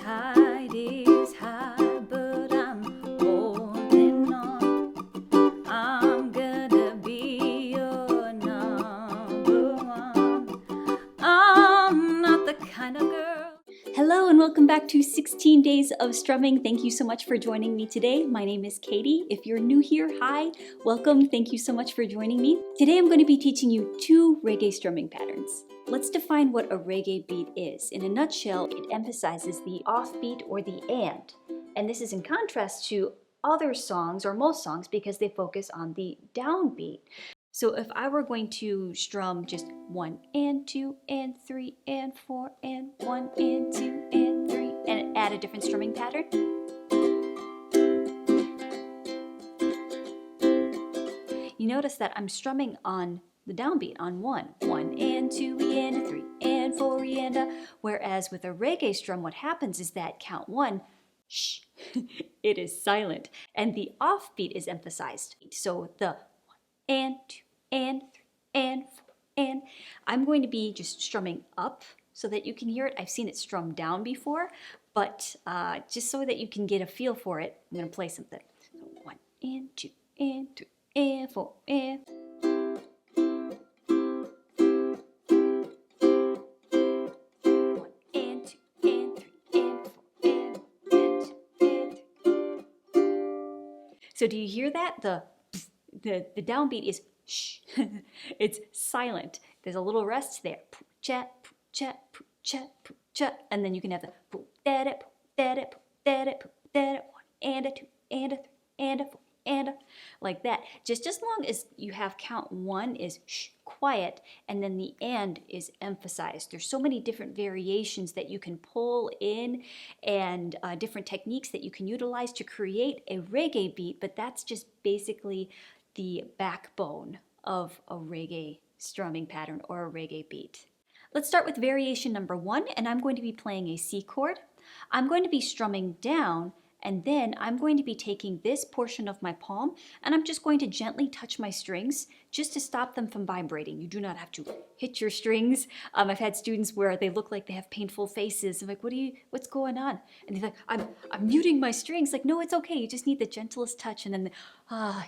tide is high, but I'm holding on. I'm gonna be your number one. I'm not the kind of girl. Hello and welcome back to 16 Days of Strumming. Thank you so much for joining me today. My name is Katie. If you're new here, hi, welcome. Thank you so much for joining me. Today I'm going to be teaching you two reggae strumming patterns. Let's define what a reggae beat is. In a nutshell, it emphasizes the offbeat or the and this is in contrast to other songs or most songs because they focus on the downbeat. So if I were going to strum just 1 and 2 and 3 and 4 and 1 and 2 and 3 and add a different strumming pattern, you notice that I'm strumming on the downbeat on 1 and 2 and 3 and 4 and whereas with a reggae strum what happens is that count 1, shh, it is silent and the offbeat is emphasized. So the 1 and 2 and 3 and 4 and I'm going to be just strumming up so that you can hear it. I've seen it strummed down before, but just so that you can get a feel for it, I'm going to play something. So 1 and 2 and 3 and 4 and 1 and 2 and 3 and 4 and 2 and 3. So do you hear that? The downbeat is shh. It's silent. There's a little rest there. Chat, chat, chat, chat, and then you can have the and a 2 and a 3 and a 4 and a, like that. Just as long as you have count 1 is shh, quiet, and then the and is emphasized. There's so many different variations that you can pull in and different techniques that you can utilize to create a reggae beat, but that's just basically the backbone of a reggae strumming pattern or a reggae beat. Let's start with variation number 1, and I'm going to be playing a C chord. I'm going to be strumming down, and then I'm going to be taking this portion of my palm and I'm just going to gently touch my strings just to stop them from vibrating. You do not have to hit your strings. I've had students where they look like they have painful faces. I'm like, what's going on? And they're like, I'm muting my strings. Like, no, it's okay. You just need the gentlest touch. And then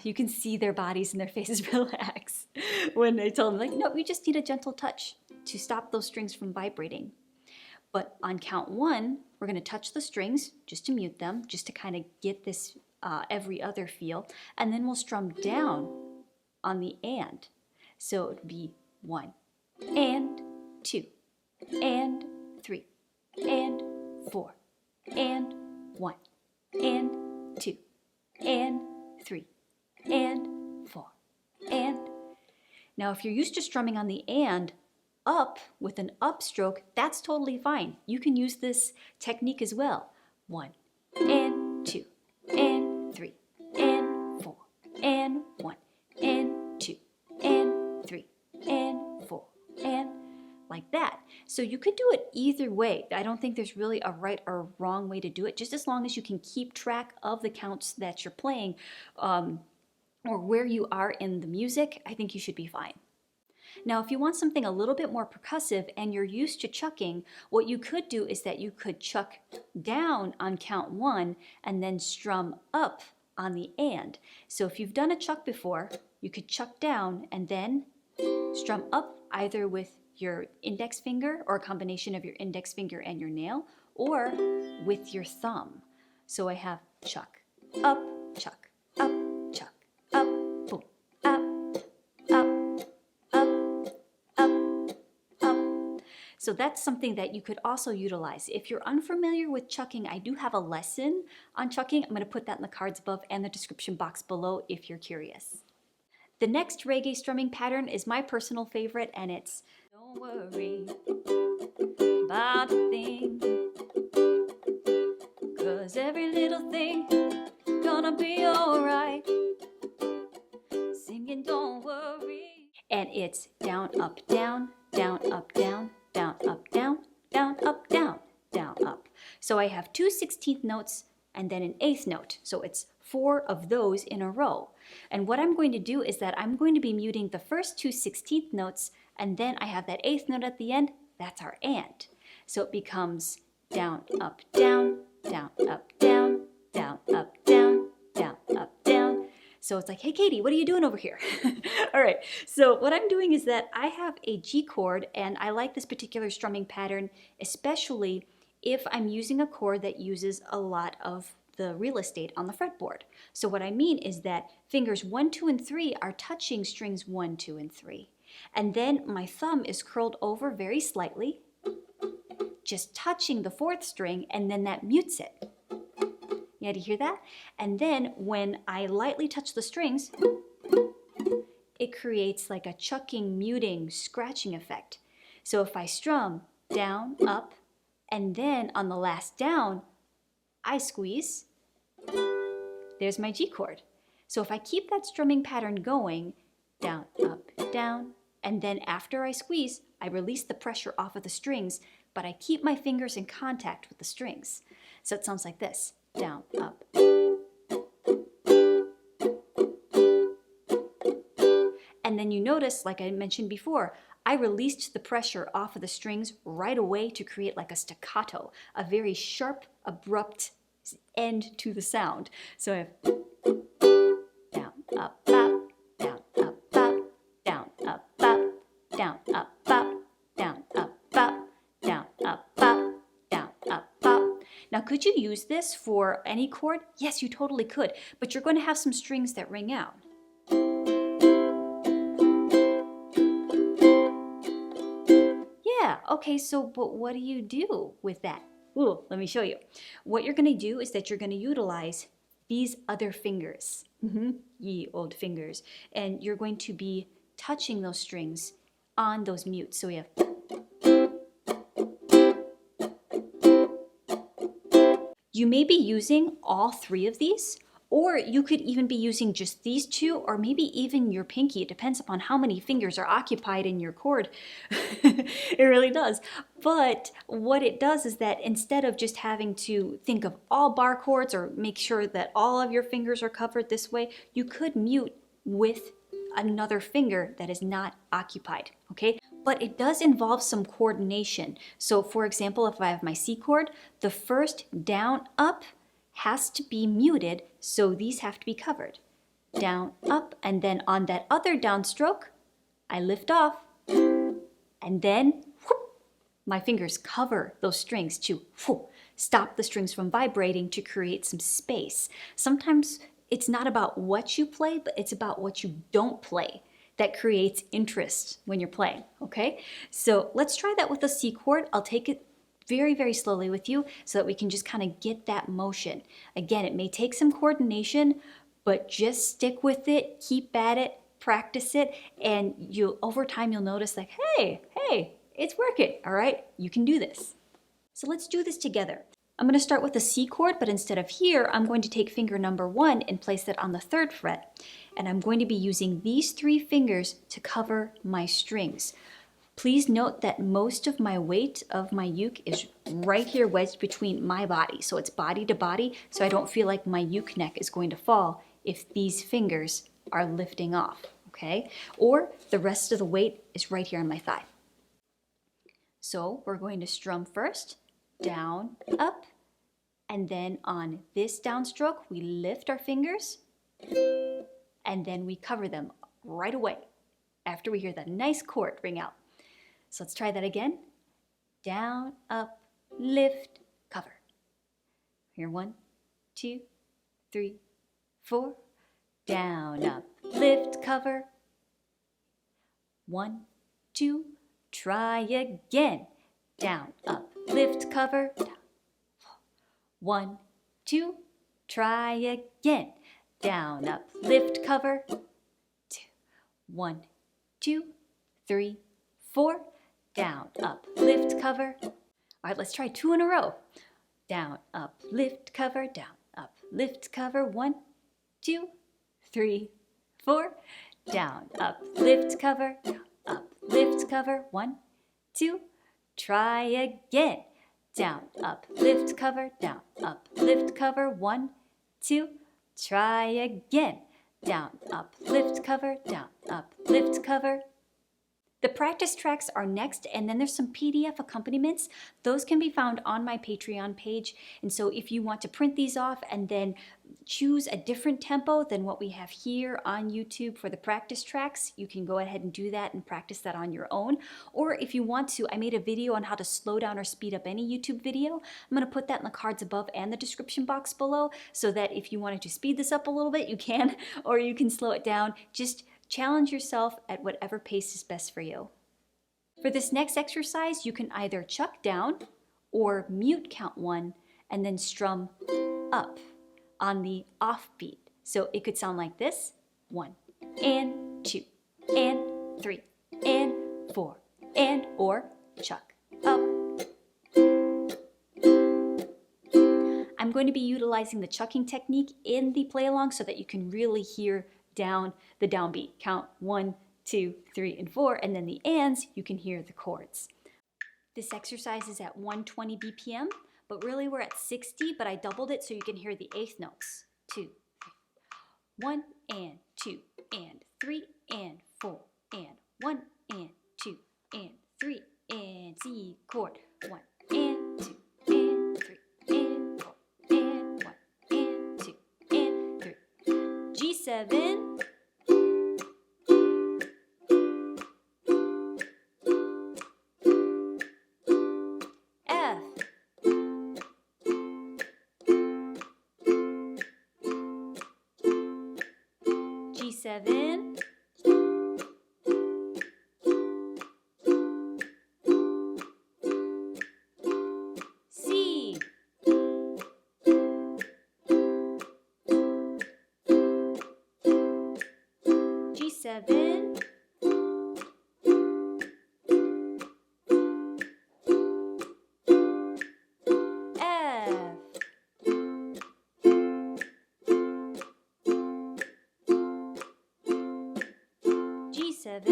you can see their bodies and their faces relax when I tell them, like, no, you just need a gentle touch to stop those strings from vibrating. But on count 1, we're going to touch the strings just to mute them, just to kind of get this every other feel. And then we'll strum down on the and. So it would be 1 and 2 and 3 and 4 and 1 and 2 and 3 and 4 and. Now if you're used to strumming on the and, up with an upstroke, that's totally fine. You can use this technique as well. 1 and 2 and 3 and 4 and 1 and 2 and 3 and 4 and like that. So you could do it either way. I don't think there's really a right or wrong way to do it, just as long as you can keep track of the counts that you're playing or where you are in the music, I think you should be fine. Now, if you want something a little bit more percussive and you're used to chucking, what you could do is that you could chuck down on count 1 and then strum up on the and. So if you've done a chuck before, you could chuck down and then strum up either with your index finger or a combination of your index finger and your nail or with your thumb. So I have chuck, up, chuck, up, chuck, up, boom, up, up, So that's something that you could also utilize. If you're unfamiliar with chucking, I do have a lesson on chucking. I'm going to put that in the cards above and the description box below if you're curious. The next reggae strumming pattern is my personal favorite, and it's don't worry about a thing, 'cause every little thing gonna be alright. Singing don't worry. And it's down, up, down, down, up, down, down, up, down, down, up, down, down, up. So I have 2 16th notes and then an 8th note. So it's 4 of those in a row. And what I'm going to do is that I'm going to be muting the first 2 16th notes and then I have that 8th note at the end. That's our and. So it becomes down, up, down, down, up, down, down, up, down, down, up, down. So it's like, hey, Katie, what are you doing over here? All right, so what I'm doing is that I have a G chord, and I like this particular strumming pattern, especially if I'm using a chord that uses a lot of the real estate on the fretboard. So what I mean is that fingers 1, 2, and 3 are touching strings 1, 2, and 3. And then my thumb is curled over very slightly, just touching the 4th string, and then that mutes it. Yeah, do you hear that? And then when I lightly touch the strings, it creates like a chucking, muting, scratching effect. So if I strum down, up, and then on the last down, I squeeze, there's my G chord. So if I keep that strumming pattern going, down, up, down, and then after I squeeze, I release the pressure off of the strings, but I keep my fingers in contact with the strings. So it sounds like this, down, up. And then you notice, like I mentioned before, I released the pressure off of the strings right away to create like a staccato, a very sharp, abrupt end to the sound. So I have down, up, up, down, up, up, down, up, up, down, up, up, down, up, up, down, up, up, down, up, up. Now, could you use this for any chord? Yes, you totally could, but you're going to have some strings that ring out. Yeah, okay, so but what do you do with that? Ooh, let me show you. What you're going to do is that you're going to utilize these other fingers, ye old fingers, and you're going to be touching those strings on those mutes. So we have, you may be using all 3 of these, or you could even be using just these 2, or maybe even your pinky. It depends upon how many fingers are occupied in your chord. It really does. But what it does is that instead of just having to think of all bar chords or make sure that all of your fingers are covered this way, you could mute with another finger that is not occupied, okay? But it does involve some coordination. So for example, if I have my C chord, the first down, up has to be muted, so these have to be covered. Down, up, and then on that other downstroke, I lift off, and then whoop, my fingers cover those strings to whoop, stop the strings from vibrating to create some space. Sometimes it's not about what you play, but it's about what you don't play that creates interest when you're playing, okay? So let's try that with a C chord. I'll take it very, very slowly with you so that we can just kind of get that motion. Again, it may take some coordination, but just stick with it, keep at it, practice it, and over time you'll notice like, hey, it's working, all right? You can do this. So let's do this together. I'm going to start with a C chord, but instead of here, I'm going to take finger number 1 and place it on the 3rd fret. And I'm going to be using these 3 fingers to cover my strings. Please note that most of my weight of my uke is right here wedged between my body. So it's body to body, so I don't feel like my uke neck is going to fall if these fingers are lifting off, okay? Or the rest of the weight is right here on my thigh. So we're going to strum first, down, up, and then on this downstroke, we lift our fingers, and then we cover them right away after we hear that nice chord ring out. So let's try that again. Down, up, lift, cover. Here, 1, 2, 3, 4. Down, up, lift, cover. 1, 2, try again. Down, up, lift, cover. 1, 2, try again. Down, up, lift, cover. 2, 1, 2, 3, 4. Down, up, lift, cover. All right, let's try 2 in a row. Down, up, lift, cover, down, up, lift, cover. 1, 2, 3, 4. Down, up, lift, cover, down, up, lift, cover. 1, 2, try again. Down, up, lift, cover, down, up, lift, cover. 1, 2, try again. Down, up, lift, cover, down, up, lift, cover. The practice tracks are next, and then there's some PDF accompaniments. Those can be found on my Patreon page. And so if you want to print these off and then choose a different tempo than what we have here on YouTube for the practice tracks, you can go ahead and do that and practice that on your own. Or if you want to, I made a video on how to slow down or speed up any YouTube video. I'm going to put that in the cards above and the description box below, so that if you wanted to speed this up a little bit, you can, or you can slow it down. Just challenge yourself at whatever pace is best for you. For this next exercise, you can either chuck down or mute count 1 and then strum up on the off beat. So it could sound like this: 1 and 2 and 3 and 4 and, or chuck up. I'm going to be utilizing the chucking technique in the play along so that you can really hear down the downbeat. Count 1, 2, 3, and 4, and then the ands, you can hear the chords. This exercise is at 120 BPM, but really we're at 60, but I doubled it so you can hear the eighth notes. 2, 3, 1 and 2 and 3 and 4 and 1 and 2 and 3 and C chord. 1 and 2 and 3 and 4 and 1 and 2 and 3. G7. G7, C, G7, F, G7,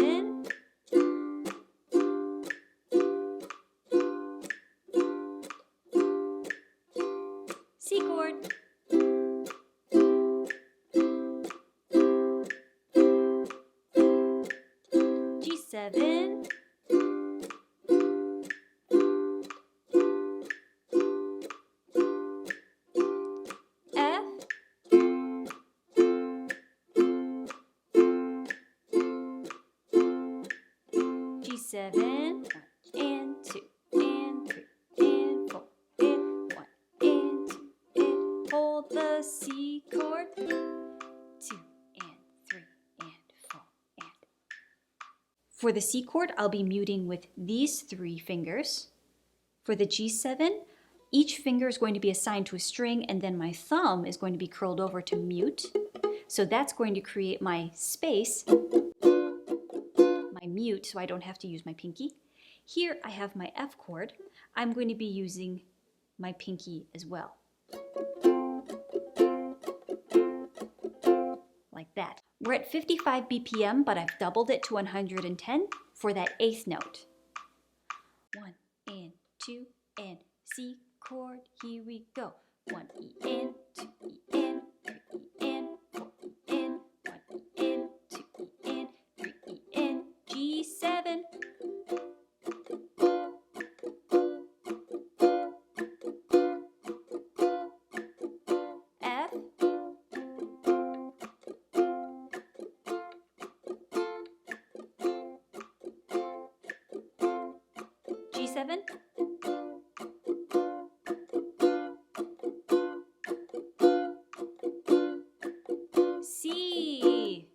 C chord, G7, F, G7, 1 and 2 and 3 and 4 and 1 and 2 and hold the C chord, 2 and 3 and 4 and. For the C chord, I'll be muting with these 3 fingers. For the G7, each finger is going to be assigned to a string, and then my thumb is going to be curled over to mute. So that's going to create my space, my mute, so I don't have to use my pinky. Here I have my F chord. I'm going to be using my pinky as well. Like that. We're at 55 BPM, but I've doubled it to 110 for that eighth note. 1 and 2 and C chord, here we go. 1 E and 2 E and 3 E and 4 E and 1 E and 2 E and 3 E and G7. F, G7, C,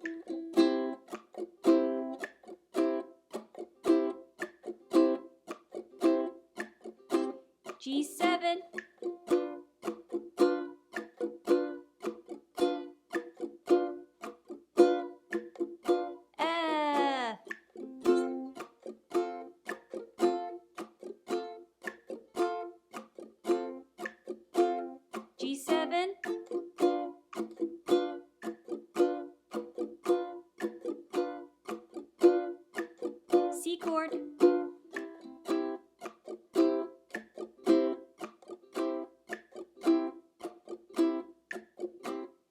G7, F, G7, C chord,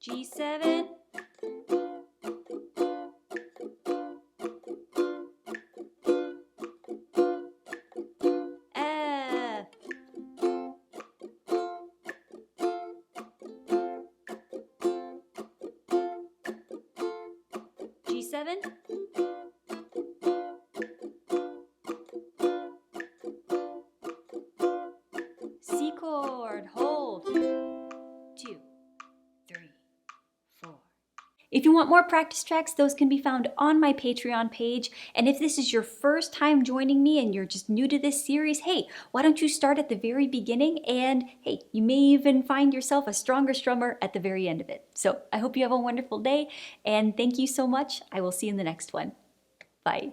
G7, 7, C chord, hold, 2, 3, 4. If you want more practice tracks, those can be found on my Patreon page. And if this is your first time joining me and you're just new to this series, hey, why don't you start at the very beginning? And hey, you may even find yourself a stronger strummer at the very end of it. So I hope you have a wonderful day, and thank you so much. I will see you in the next one. Bye.